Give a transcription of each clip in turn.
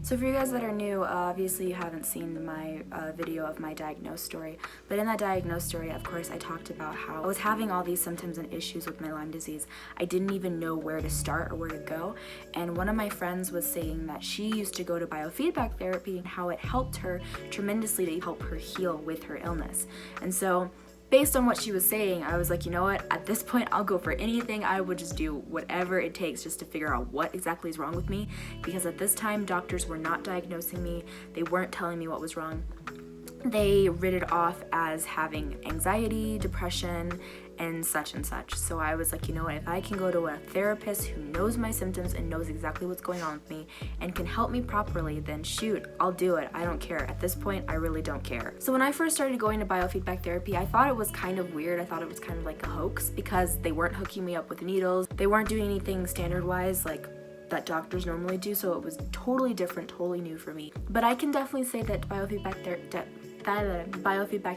So for you guys that are new, obviously you haven't seen my video of my diagnosed story, but in that diagnosed story, of course, I talked about how I was having all these symptoms and issues with my Lyme disease. I didn't even know where to start or where to go, and one of my friends was saying that she used to go to biofeedback therapy and how it helped her tremendously to help her heal with her illness. And so based on what she was saying, I was like, you know what, at this point I'll go for anything. I would just do whatever it takes just to figure out what exactly is wrong with me, because at this time doctors were not diagnosing me. They weren't telling me what was wrong. They writ it off as having anxiety, depression, and such and such. So I was like, you know what, if I can go to a therapist who knows my symptoms and knows exactly what's going on with me and can help me properly, then shoot, I'll do it. I don't care. At this point, I really don't care. So when I first started going to biofeedback therapy, I thought it was kind of weird. I thought it was kind of like a hoax because they weren't hooking me up with needles. They weren't doing anything standard-wise like that doctors normally do, so it was totally different, totally new for me. But I can definitely say that biofeedback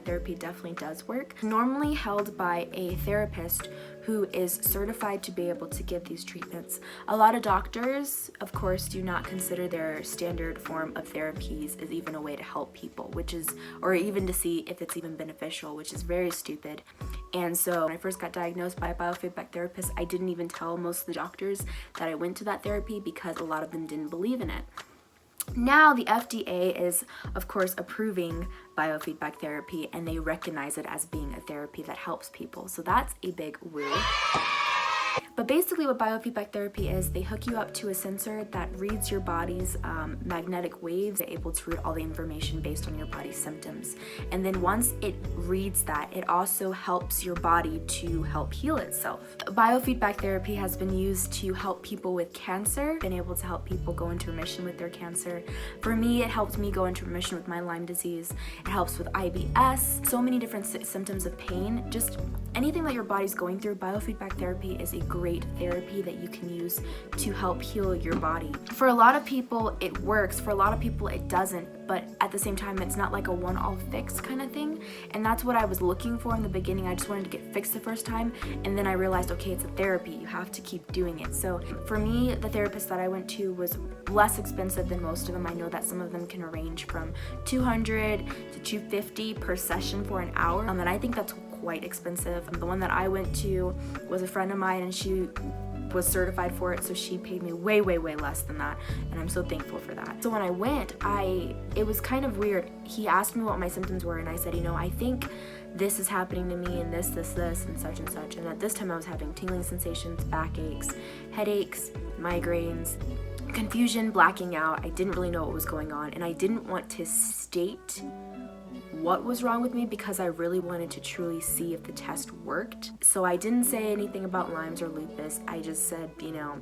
therapy definitely does work. Normally held by a therapist who is certified to be able to give these treatments. A lot of doctors, of course, do not consider their standard form of therapies as even a way to help people, which is, or even to see if it's even beneficial, which is very stupid. And so when I first got diagnosed by a biofeedback therapist, I didn't even tell most of the doctors that I went to that therapy because a lot of them didn't believe in it. Now the FDA is, of course, approving biofeedback therapy, and they recognize it as being a therapy that helps people. So that's a big woo. But basically what biofeedback therapy is, they hook you up to a sensor that reads your body's magnetic waves. They're able to read all the information based on your body's symptoms. And then once it reads that, it also helps your body to help heal itself. Biofeedback therapy has been used to help people with cancer, been able to help people go into remission with their cancer. For me, it helped me go into remission with my Lyme disease. It helps with IBS, so many different symptoms of pain. Just anything that your body's going through, biofeedback therapy is a great therapy that you can use to help heal your body. For a lot of people it works, for a lot of people it doesn't, but at the same time it's not like a one-all fix kind of thing, and that's what I was looking for in the beginning. I just wanted to get fixed the first time, and then I realized, okay, it's a therapy, you have to keep doing it. So for me, the therapist that I went to was less expensive than most of them. I know that some of them can range from $200 to $250 per session for an hour, and I think that's quite expensive. The one that I went to was a friend of mine, and she was certified for it, so she paid me way less than that, and I'm so thankful for that. So when I went, it was kind of weird. He asked me what my symptoms were, and I said, you know, I think this is happening to me, and this, and such and such. And at this time I was having tingling sensations, backaches, headaches, migraines, confusion, blacking out. I didn't really know what was going on, and I didn't want to state what was wrong with me because I really wanted to truly see if the test worked. So I didn't say anything about Lyme's or lupus. I just said, you know,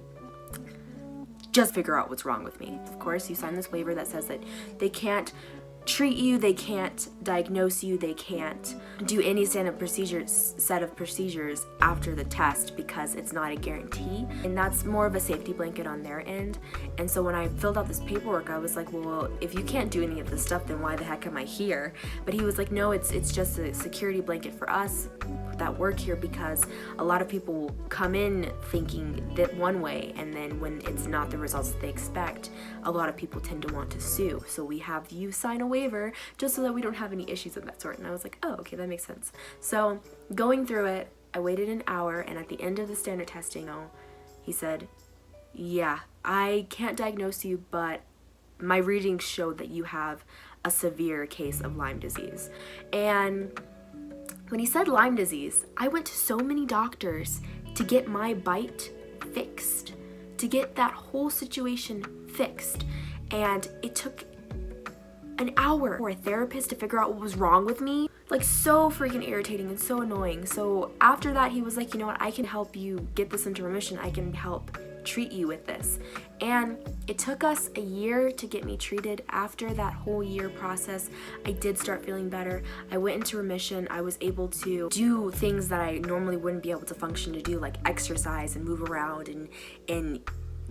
just figure out what's wrong with me. Of course, you sign this waiver that says that they can't treat you, they can't diagnose you, they can't do any set of procedures after the test because it's not a guarantee, and that's more of a safety blanket on their end. And so when I filled out this paperwork, I was like, well, if you can't do any of this stuff, then why the heck am I here? But he was like, no, it's just a security blanket for us that work here, because a lot of people will come in thinking that one way, and then when it's not the results that they expect, a lot of people tend to want to sue. So we have you sign a waiver just so that we don't have any issues of that sort. And I was like, oh, okay, that makes sense. So going through it, I waited an hour, and at the end of the standard testing, he said, yeah, I can't diagnose you, but my readings showed that you have a severe case of Lyme disease. And when he said Lyme disease, I went to so many doctors to get my bite fixed, to get that whole situation fixed. And it took an hour for a therapist to figure out what was wrong with me. Like, so freaking irritating and so annoying. So after that, he was like, you know what, I can help you get this into remission. I can help treat you with this. And it took us a year to get me treated. After that whole year process, I did start feeling better. I went into remission. I was able to do things that I normally wouldn't be able to function to do, like exercise and move around and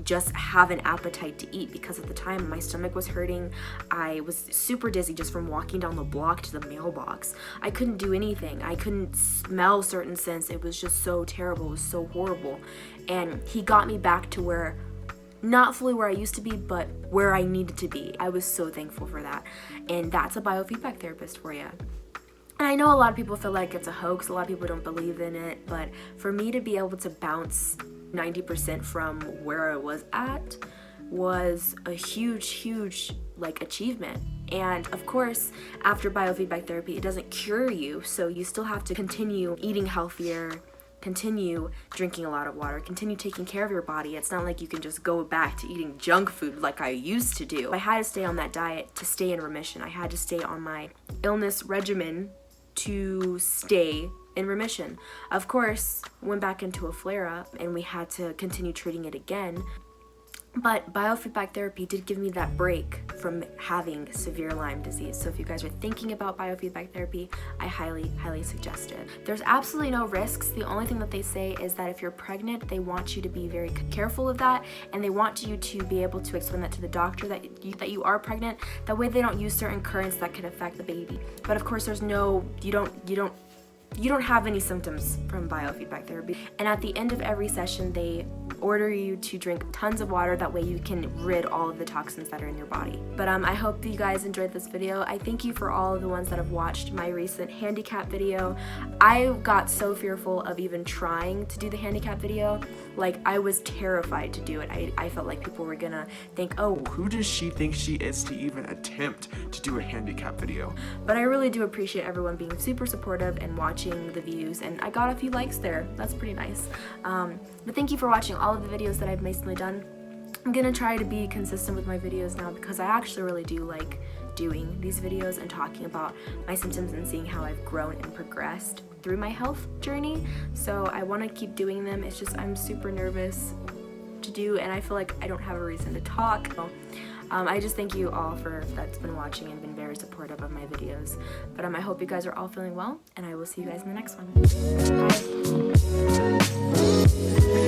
just have an appetite to eat, because at the time my stomach was hurting. I was super dizzy just from walking down the block to the mailbox. I couldn't do anything. I couldn't smell certain scents. It was just so terrible. It was so horrible. And he got me back to where not fully where I used to be, but where I needed to be. I was so thankful for that. And that's a biofeedback therapist for you. And I know a lot of people feel like it's a hoax, a lot of people don't believe in it, but for me to be able to bounce 90% from where I was at was a huge like achievement. And of course, after biofeedback therapy, it doesn't cure you, so you still have to continue eating healthier, continue drinking a lot of water, continue taking care of your body. It's not like you can just go back to eating junk food like I used to do. I had to stay on that diet to stay in remission. I had to stay on my illness regimen to stay in remission. Of course, went back into a flare-up and we had to continue treating it again. But biofeedback therapy did give me that break from having severe Lyme disease. So if you guys are thinking about biofeedback therapy, I highly suggest it. There's absolutely no risks. The only thing that they say is that if you're pregnant, they want you to be very careful of that, and they want you to be able to explain that to the doctor that you are pregnant. That way they don't use certain currents that can affect the baby. But of course, there's no, you don't have any symptoms from biofeedback therapy. And at the end of every session, they order you to drink tons of water. That way you can rid all of the toxins that are in your body. But I hope you guys enjoyed this video. I thank you for all of the ones that have watched my recent handicap video. I got so fearful of even trying to do the handicap video. Like, I was terrified to do it. I felt like people were gonna think, oh, who does she think she is to even attempt to do a handicap video? But I really do appreciate everyone being super supportive and watching the views, and I got a few likes there. That's pretty nice. But thank you for watching all of the videos that I've recently done. I'm gonna try to be consistent with my videos now because I actually really do like doing these videos and talking about my symptoms and seeing how I've grown and progressed through my health journey. So I want to keep doing them. It's just I'm super nervous to do, and I feel like I don't have a reason to talk. So, I just thank you all that's been watching and been very supportive of my videos. But I hope you guys are all feeling well, and I will see you guys in the next one. Bye.